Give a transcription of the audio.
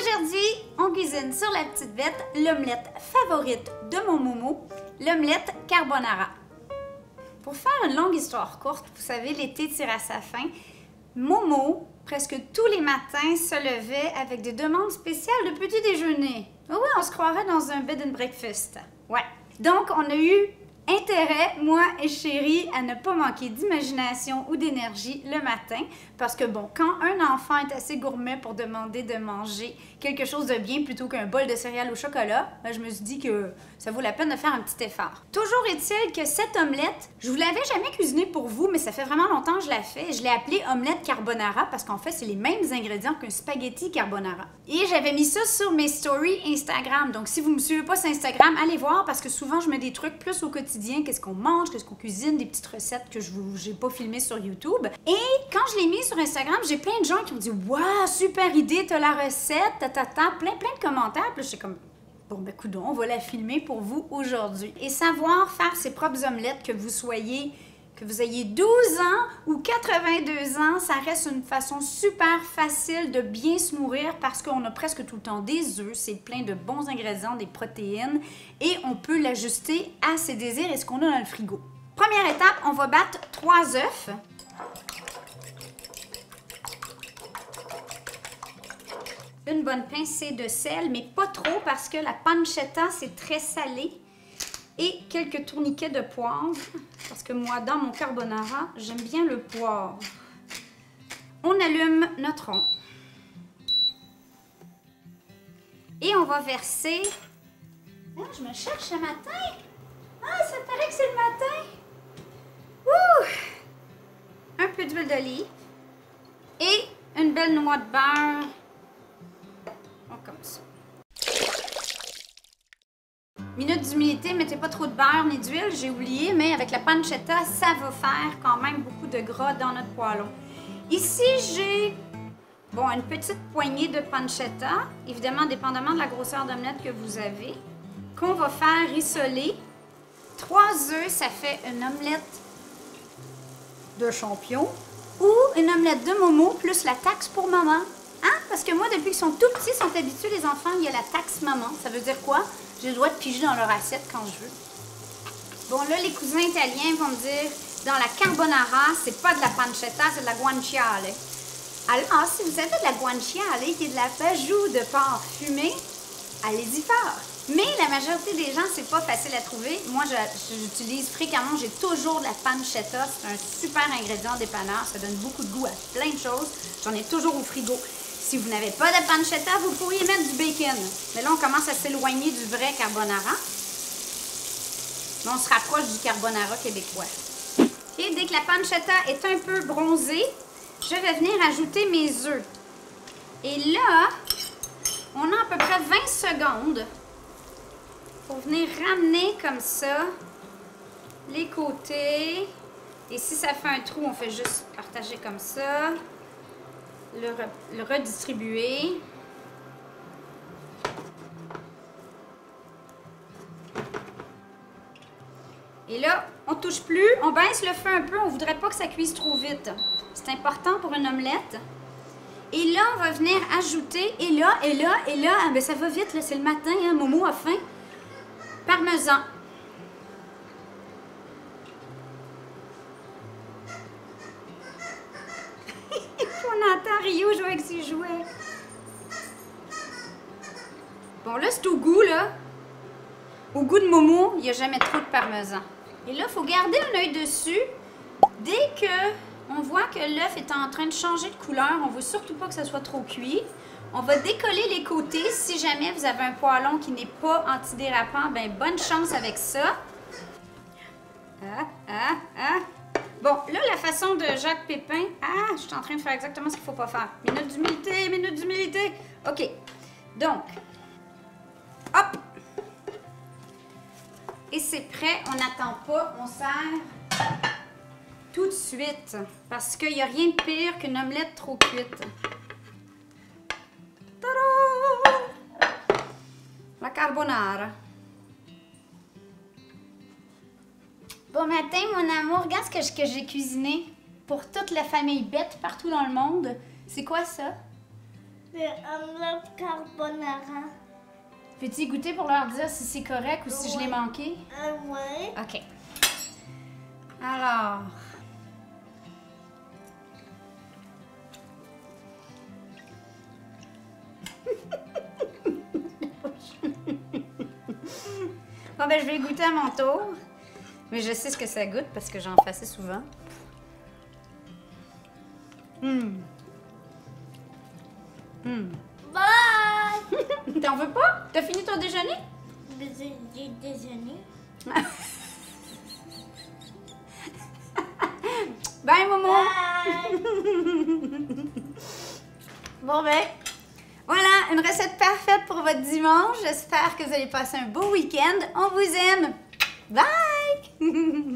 Aujourd'hui, on cuisine sur la petite bête l'omelette favorite de mon Momo, l'omelette carbonara. Pour faire une longue histoire courte, vous savez, l'été tire à sa fin. Momo, presque tous les matins, se levait avec des demandes spéciales de petit déjeuner. Oui, on se croirait dans un bed and breakfast. Ouais. Donc, on a eu intérêt, moi et chérie, à ne pas manquer d'imagination ou d'énergie le matin, parce que bon, quand un enfant est assez gourmet pour demander de manger quelque chose de bien plutôt qu'un bol de céréales au chocolat, ben, je me suis dit que ça vaut la peine de faire un petit effort. Toujours est-il que cette omelette, je vous l'avais jamais cuisinée pour vous, mais ça fait vraiment longtemps que je la fais. Je l'ai appelée omelette carbonara parce qu'en fait, c'est les mêmes ingrédients qu'un spaghetti carbonara. Et j'avais mis ça sur mes stories Instagram, donc si vous me suivez pas sur Instagram, allez voir parce que souvent, je mets des trucs plus au quotidien, qu'est-ce qu'on mange, qu'est-ce qu'on cuisine, des petites recettes que j'ai pas filmées sur YouTube. Et quand je l'ai mis sur Instagram, j'ai plein de gens qui ont dit « Waouh, super idée, t'as la recette, plein de commentaires. » Puis j'étais comme « Bon, ben coudonc, on va la filmer pour vous aujourd'hui. » Et savoir faire ses propres omelettes, que vous ayez 12 ans ou 82 ans, ça reste une façon super facile de bien se nourrir parce qu'on a presque tout le temps des œufs, c'est plein de bons ingrédients, des protéines, et on peut l'ajuster à ses désirs et ce qu'on a dans le frigo. Première étape, on va battre 3 œufs. Une bonne pincée de sel, mais pas trop parce que la pancetta, c'est très salé. Et quelques tourniquets de poivre, parce que moi, dans mon carbonara, j'aime bien le poivre. On allume notre rond. Et on va verser... Ah, je me cherche ce matin! Ah, ça paraît que c'est le matin! Ouh! Un peu d'huile d'olive. Et une belle noix de beurre. Oh, comme ça. Minute d'humidité, mettez pas trop de beurre ni d'huile, j'ai oublié, mais avec la pancetta, ça va faire quand même beaucoup de gras dans notre poêlon. Ici, j'ai une petite poignée de pancetta, évidemment dépendamment de la grosseur d'omelette que vous avez, qu'on va faire rissoler. 3 œufs, ça fait une omelette de champion ou une omelette de Momo plus la taxe pour maman. Hein? Parce que moi, depuis qu'ils sont tout petits, ils sont habitués, les enfants, il y a la taxe maman. Ça veut dire quoi? J'ai le droit de piger dans leur assiette quand je veux. Bon, là, les cousins italiens vont me dire, dans la carbonara, c'est pas de la pancetta, c'est de la guanciale. Alors, si vous avez de la guanciale, qui est de la bajou de porc fumé, allez-y fort. Mais la majorité des gens, c'est pas facile à trouver. Moi, j'utilise fréquemment, j'ai toujours de la pancetta. C'est un super ingrédient dépanneur. Ça donne beaucoup de goût à plein de choses. J'en ai toujours au frigo. Si vous n'avez pas de pancetta, vous pourriez mettre du bacon. Mais là, on commence à s'éloigner du vrai carbonara. Mais on se rapproche du carbonara québécois. Et dès que la pancetta est un peu bronzée, je vais venir ajouter mes œufs. Et là, on a à peu près 20 secondes pour venir ramener comme ça les côtés. Et si ça fait un trou, on fait juste partager comme ça. Le redistribuer. Et là, on touche plus, on baisse le feu un peu, on voudrait pas que ça cuise trop vite. C'est important pour une omelette. Et là, on va venir ajouter, et là, ah, ben ça va vite, là, c'est le matin, hein, Momo a faim. Parmesan. On entend Rio jouer avec ses jouets. Bon, là, c'est au goût, là. Au goût de Momo, il n'y a jamais trop de parmesan. Et là, il faut garder un œil dessus. Dès qu'on voit que l'œuf est en train de changer de couleur, on ne veut surtout pas que ça soit trop cuit. On va décoller les côtés. Si jamais vous avez un poêlon qui n'est pas antidérapant, ben bonne chance avec ça. Bon, là, la façon de Jacques Pépin... Ah, je suis en train de faire exactement ce qu'il ne faut pas faire. Minute d'humilité, minute d'humilité. OK. Donc, hop. Et c'est prêt. On n'attend pas. On sert tout de suite. Parce qu'il n'y a rien de pire qu'une omelette trop cuite. Tada! La carbonara. Bon matin, mon amour. Regarde ce que j'ai cuisiné pour toute la famille bête partout dans le monde. C'est quoi ça? C'est omelette carbonara. Peux-tu goûter pour leur dire si c'est correct ou si je l'ai manqué? Oui. OK. Alors... Bon, ben, je vais goûter à mon tour. Mais je sais ce que ça goûte parce que j'en fais assez souvent. Bye! T'en veux pas? T'as fini ton déjeuner? J'ai déjeuné. Bye, Momo! Bye! Bon, ben, voilà, une recette parfaite pour votre dimanche. J'espère que vous allez passer un beau week-end. On vous aime. Bye!